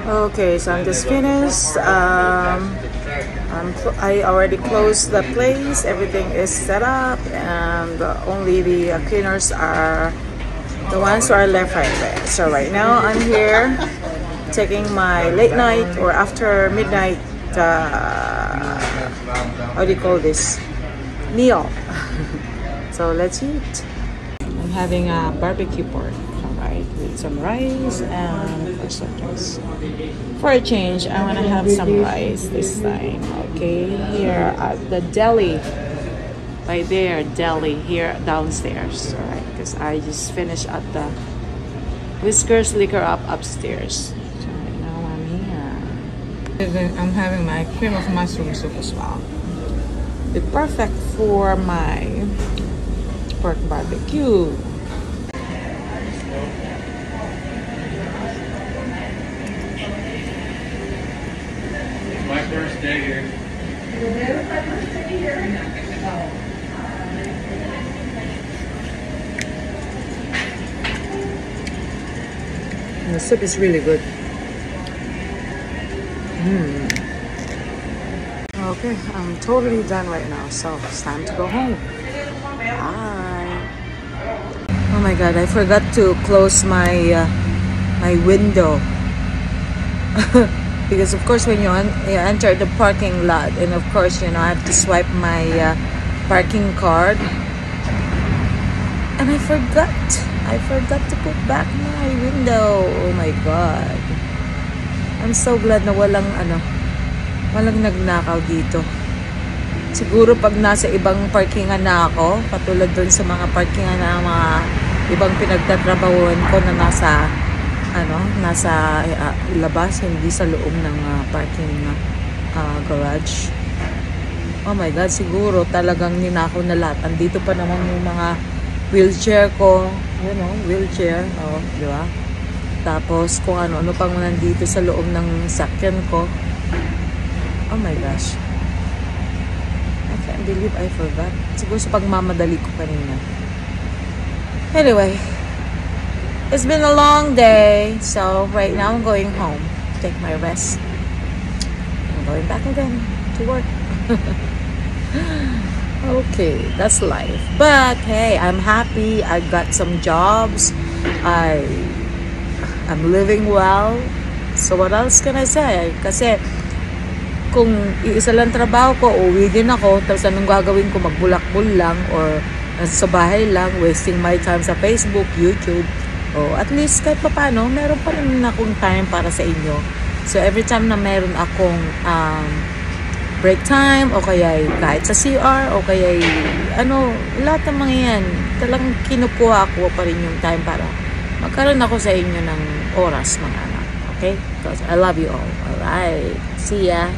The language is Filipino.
Okay, so I'm just finished. I already closed the place. Everything is set up, and only the cleaners are the ones who are left right there. So right now I'm here taking my late night or after midnight. How do you call this? Meal. So let's eat. I'm having a barbecue pork, right, with some rice and some rice. For a change, I want to have some rice this time. Okay, here at the deli, by there, deli here downstairs. All right, because I just finished at the Whiskers Liquor Up upstairs. So right now I'm here. I'm having my cream of mushroom soup as well. Be perfect for my pork barbecue. My first day here. It was my first day here. The soup is really good. Okay, I'm totally done right now, so it's time to go home. Bye. Oh my god, I forgot to close my my window. Because of course when you enter the parking lot, and of course, you know, I have to swipe my parking card. And I forgot to put back my window. Oh my god. I'm so glad na walang nagnakaw dito. Siguro pag nasa ibang parkingan na ako, katulad dun sa mga parkingan na mga ibang pinagtatrabahuan ko na nasa labas, hindi sa loob ng parking garage. Oh my god, siguro talagang ninakaw na lahat. Andito pa naman yung mga wheelchair ko, you know, wheelchair, oh, di ba? Tapos kung ano pang nandito sa loob ng sakyan ko. Oh my gosh. I can't believe I forgot. Siguro sa pagmamadali ko kanina. Anyway, it's been a long day, so right now I'm going home. Take my rest. I'm going back again to work. Okay, that's life. But hey, I'm happy. I got some jobs. I'm living well. So what else can I say? Kasi kung iisa lang trabaho ko, uwi din ako, tapos anong gagawin ko? Magbulakbul lang or sa bahay lang, wasting my time sa Facebook, YouTube. Oh, at least kahit paano, meron pa rin akong time para sa inyo. So every time na meron akong break time, o kaya kahit sa CR, o kaya lahat ng mga yan, talagang kinukuha ko pa rin yung time para magkaroon ako sa inyo ng oras, mga anak. Okay? Because I love you all. Alright. See ya.